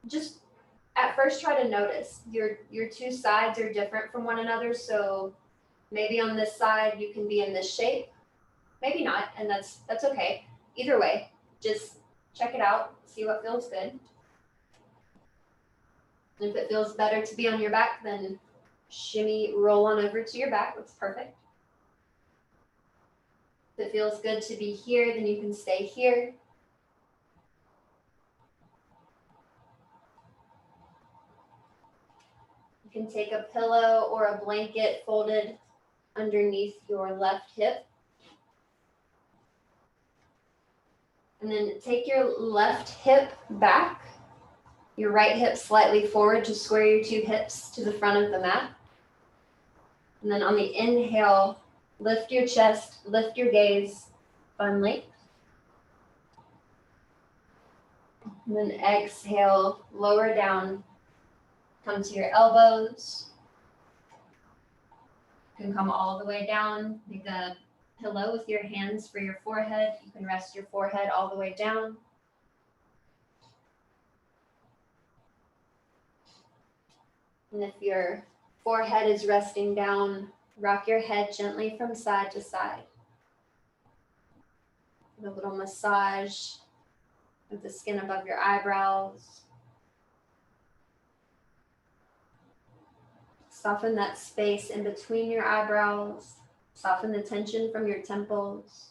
just at first try to notice your two sides are different from one another. So maybe on this side you can be in this shape, maybe not, and that's okay. Either way, just check it out, see what feels good. And if it feels better to be on your back, then shimmy, roll on over to your back. That's perfect. If it feels good to be here, then you can stay here. You can take a pillow or a blanket folded underneath your left hip. And then take your left hip back, your right hip slightly forward to square your two hips to the front of the mat. And then on the inhale, lift your chest, lift your gaze, bun length. And then exhale, lower down, come to your elbows. You can come all the way down, make a pillow with your hands for your forehead. You can rest your forehead all the way down. And if your forehead is resting down, rock your head gently from side to side. A little massage of the skin above your eyebrows. Soften that space in between your eyebrows. Soften the tension from your temples.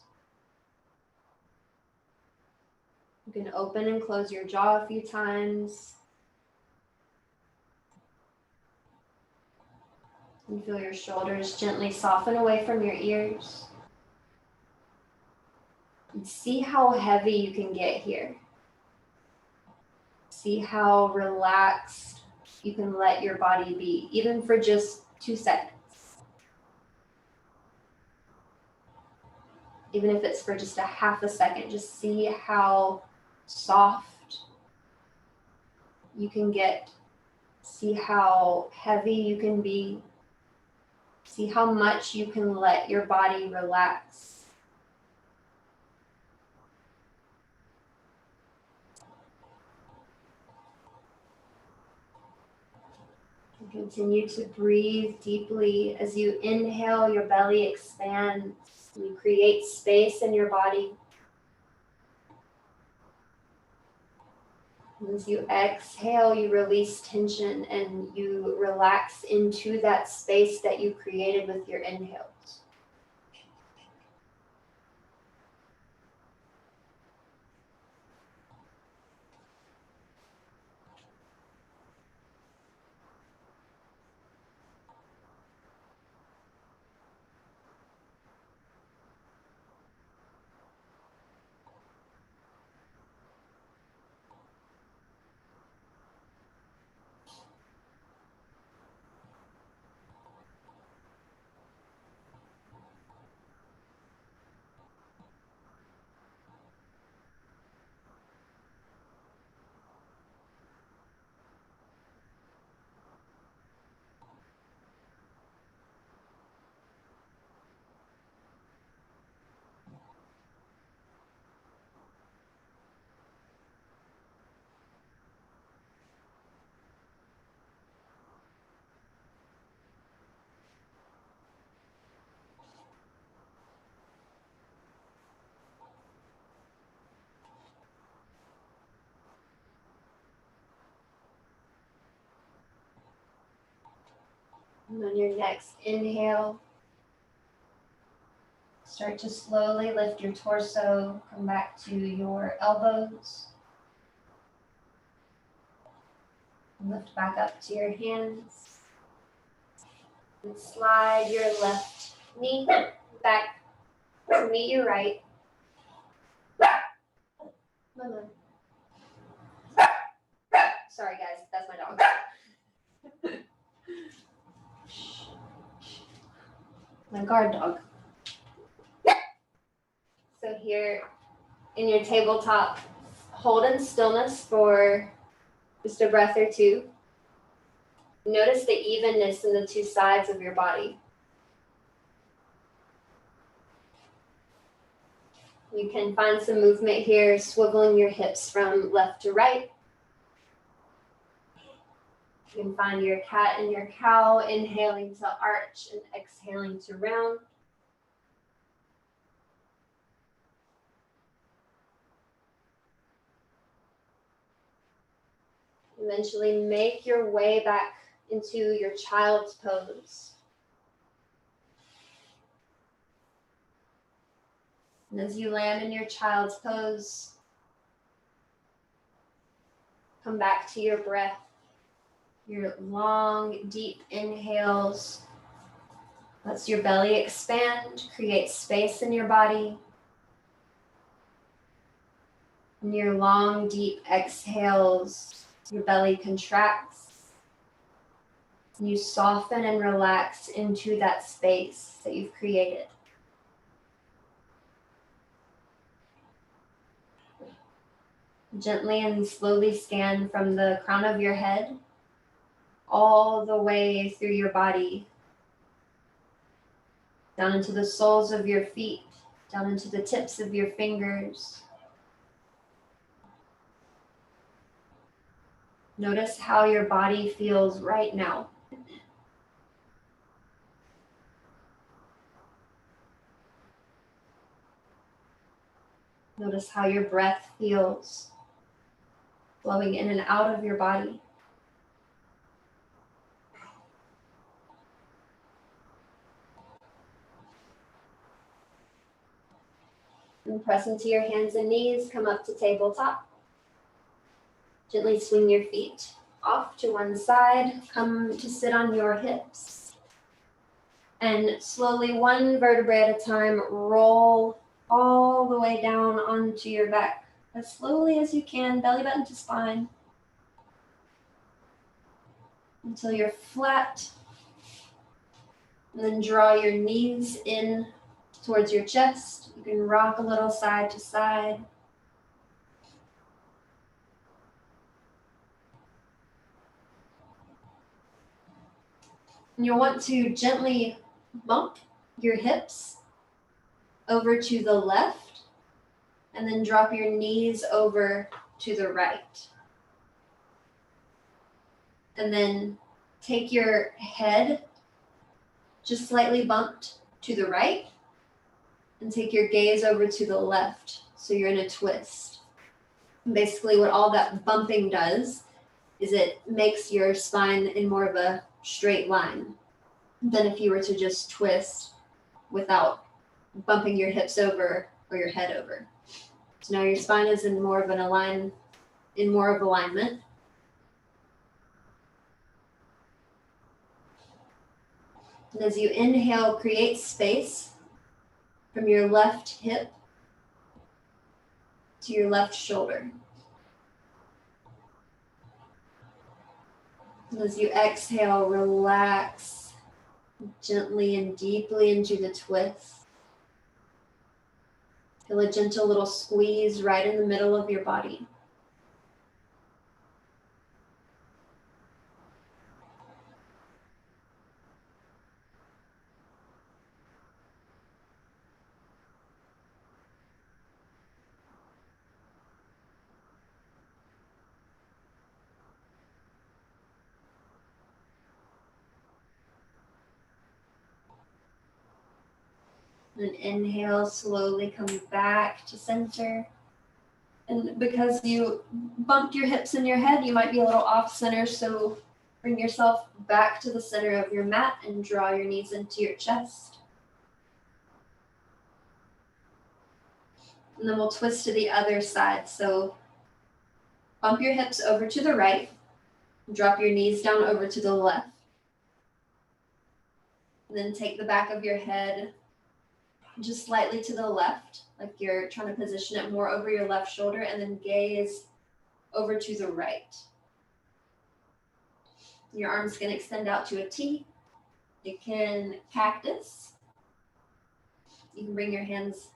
You can open and close your jaw a few times. And feel your shoulders gently soften away from your ears. And see how heavy you can get here. See how relaxed you can let your body be, even for just 2 seconds. Even if it's for just a half a second, just see how soft you can get. See how heavy you can be. See how much you can let your body relax. Continue to breathe deeply. As you inhale, your belly expands. You create space in your body. As you exhale, you release tension and you relax into that space that you created with your inhales. And on your next inhale, start to slowly lift your torso, come back to your elbows. Lift back up to your hands. And slide your left knee back to meet your right. Mama. Sorry guys, that's my dog. My guard dog. So here in your tabletop, hold in stillness for just a breath or two. Notice the evenness in the two sides of your body. You can find some movement here, swiveling your hips from left to right. You can find your cat and your cow, inhaling to arch and exhaling to round. Eventually make your way back into your child's pose. And as you land in your child's pose, come back to your breath, your long, deep inhales. Let your belly expand, create space in your body. And your long, deep exhales, your belly contracts. And you soften and relax into that space that you've created. Gently and slowly scan from the crown of your head all the way through your body, down into the soles of your feet, down into the tips of your fingers. Notice how your body feels right now. Notice how your breath feels flowing in and out of your body. And press into your hands and knees, come up to tabletop. Gently swing your feet off to one side, come to sit on your hips. And slowly, one vertebrae at a time, roll all the way down onto your back. As slowly as you can, belly button to spine. Until you're flat. And then draw your knees in towards your chest. You can rock a little side to side. And you'll want to gently bump your hips over to the left and then drop your knees over to the right. And then take your head just slightly bumped to the right and take your gaze over to the left. So you're in a twist. And basically what all that bumping does is it makes your spine in more of a straight line than if you were to just twist without bumping your hips over or your head over. So now your spine is in more of alignment. And as you inhale, create space from your left hip to your left shoulder. And as you exhale, relax gently and deeply into the twist. Feel a gentle little squeeze right in the middle of your body. And inhale, slowly come back to center. And because you bumped your hips in your head, you might be a little off center. So Bring yourself back to the center of your mat and draw your knees into your chest. And then we'll twist to the other side. So bump your hips over to the right, drop your knees down over to the left. And then take the back of your head just slightly to the left, like you're trying to position it more over your left shoulder, and then gaze over to the right. Your arms can extend out to a T. You can cactus. You can bring your hands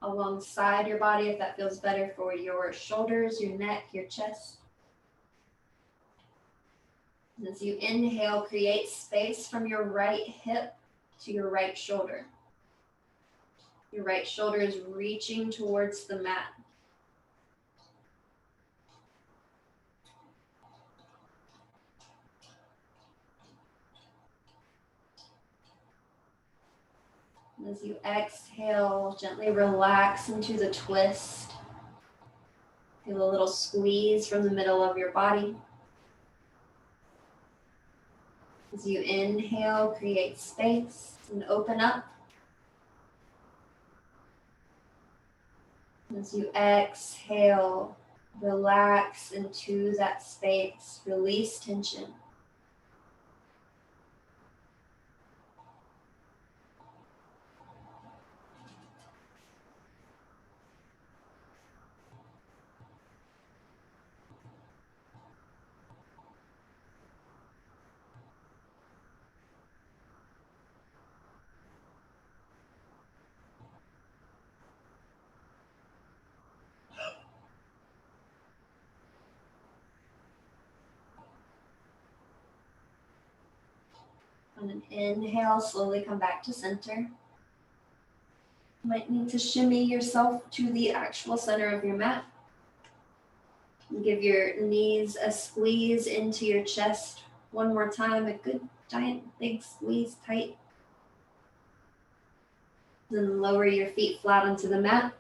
alongside your body if that feels better for your shoulders, your neck, your chest. And as you inhale, create space from your right hip to your right shoulder. Your right shoulder is reaching towards the mat. And as you exhale, gently relax into the twist. Feel a little squeeze from the middle of your body. As you inhale, create space and open up. As you exhale, relax into that space, release tension. On an inhale, slowly come back to center. You might need to shimmy yourself to the actual center of your mat. And give your knees a squeeze into your chest. One more time, a good giant big squeeze tight. Then lower your feet flat onto the mat.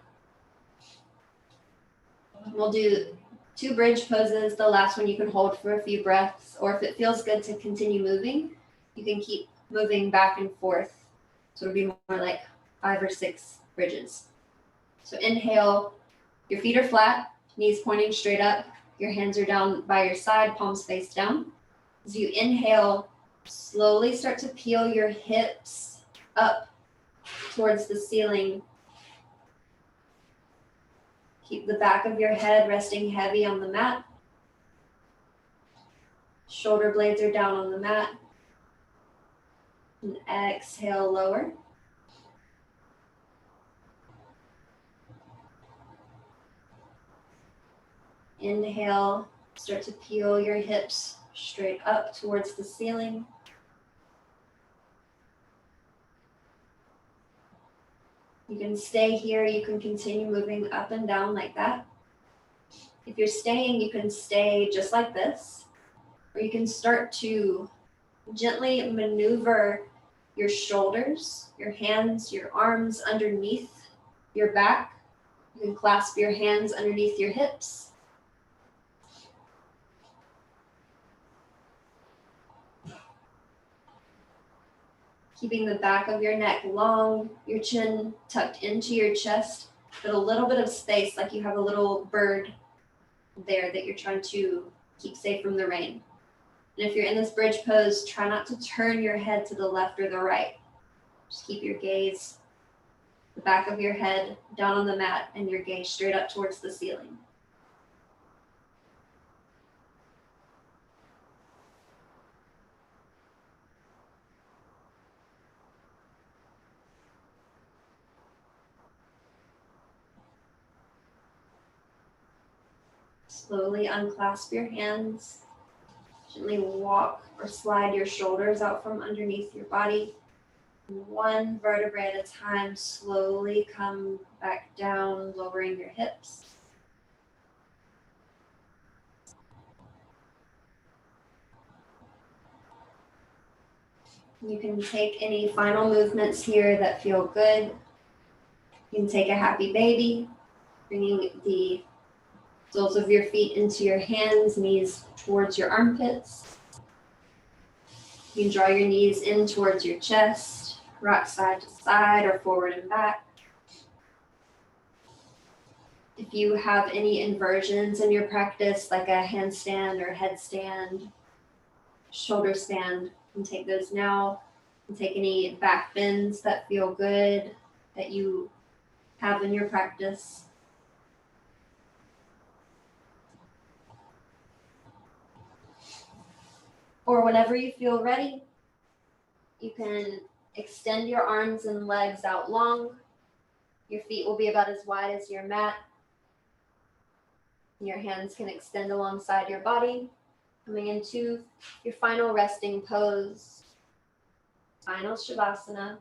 We'll do 2 bridge poses. The last one you can hold for a few breaths, or if it feels good to continue moving, you can keep moving back and forth. So it'll be more like 5 or 6 bridges. So inhale, your feet are flat, knees pointing straight up, your hands are down by your side, palms face down. As you inhale, slowly start to peel your hips up towards the ceiling. Keep the back of your head resting heavy on the mat. Shoulder blades are down on the mat. And exhale, lower. Inhale, start to peel your hips straight up towards the ceiling. You can stay here, you can continue moving up and down like that. If you're staying, you can stay just like this, or you can start to gently maneuver your shoulders, your hands, your arms underneath your back. You can clasp your hands underneath your hips. Keeping the back of your neck long, your chin tucked into your chest, but a little bit of space, like you have a little bird there that you're trying to keep safe from the rain. And if you're in this bridge pose, try not to turn your head to the left or the right. Just keep your gaze, the back of your head down on the mat, and your gaze straight up towards the ceiling. Slowly unclasp your hands. Gently walk or slide your shoulders out from underneath your body. And 1 vertebrae at a time, slowly come back down, lowering your hips. You can take any final movements here that feel good. You can take a happy baby, bringing the soles of your feet into your hands, knees towards your armpits. You can draw your knees in towards your chest, rock side to side or forward and back. If you have any inversions in your practice, like a handstand or headstand, shoulder stand, you can take those now. You can take any back bends that feel good that you have in your practice. Or whenever you feel ready, you can extend your arms and legs out long. Your feet will be about as wide as your mat. Your hands can extend alongside your body, coming into your final resting pose, final Shavasana.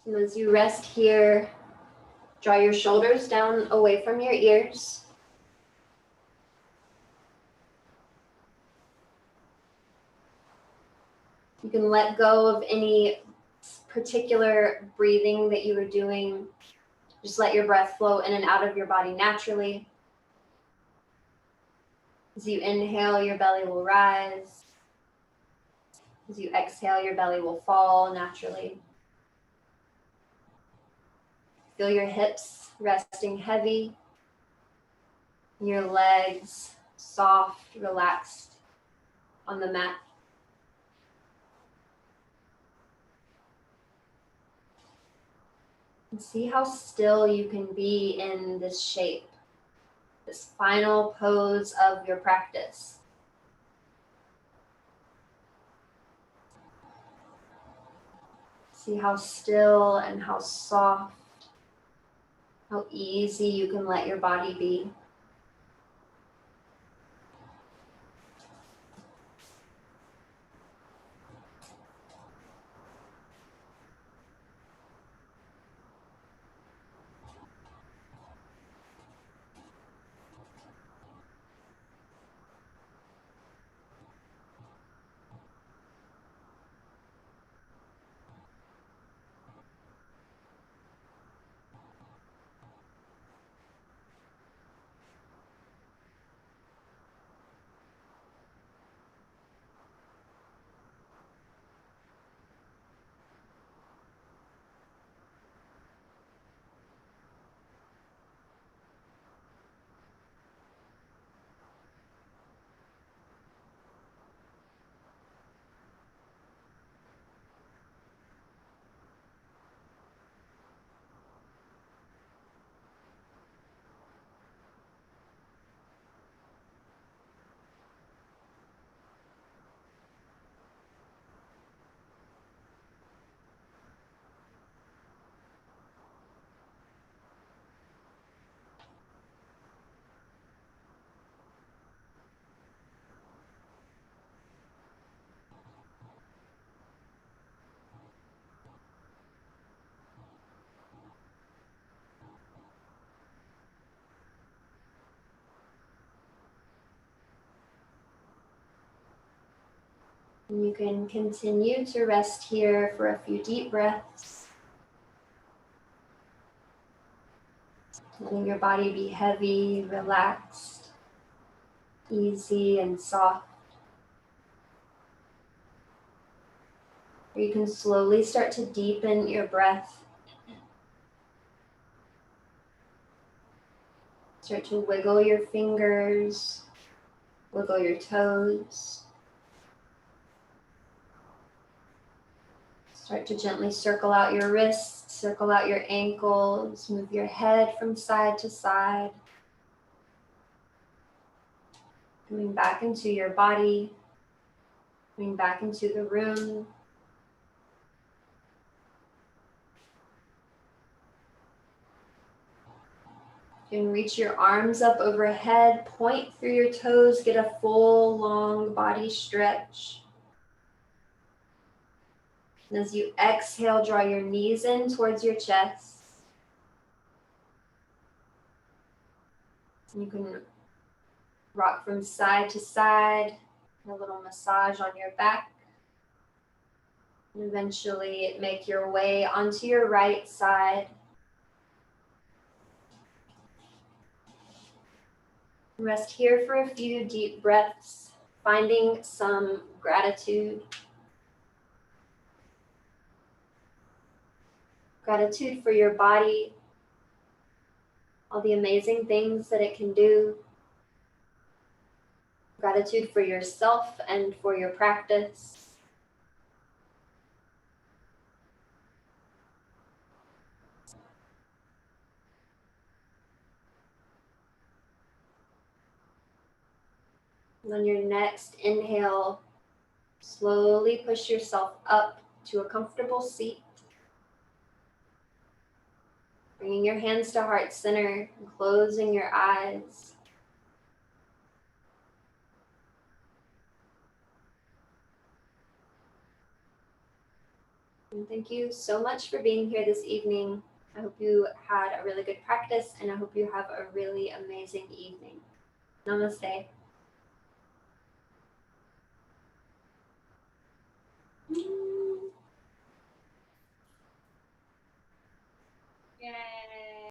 And as you rest here, draw your shoulders down away from your ears. You can let go of any particular breathing that you were doing. Just let your breath flow in and out of your body naturally. As you inhale, your belly will rise. As you exhale, your belly will fall naturally. Feel your hips resting heavy, your legs soft, relaxed on the mat. And see how still you can be in this shape, this final pose of your practice. See how still and how soft, how easy you can let your body be. And you can continue to rest here for a few deep breaths. Letting your body be heavy, relaxed, easy, and soft. Or you can slowly start to deepen your breath. Start to wiggle your fingers, wiggle your toes. Start to gently circle out your wrists, circle out your ankles, move your head from side to side. Coming back into your body, coming back into the room. You can reach your arms up overhead, point through your toes, get a full, long body stretch. And as you exhale, draw your knees in towards your chest. And you can Rock from side to side, a little massage on your back. And eventually make your way onto your right side. Rest here for a few deep breaths, finding some gratitude. Gratitude for your body, all the amazing things that it can do. Gratitude for yourself and for your practice. And on your next inhale, slowly push yourself up to a comfortable seat. Bringing your hands to heart center and closing your eyes. And thank you so much for being here this evening. I hope you had a really good practice, and I hope you have a really amazing evening. Namaste. Yay.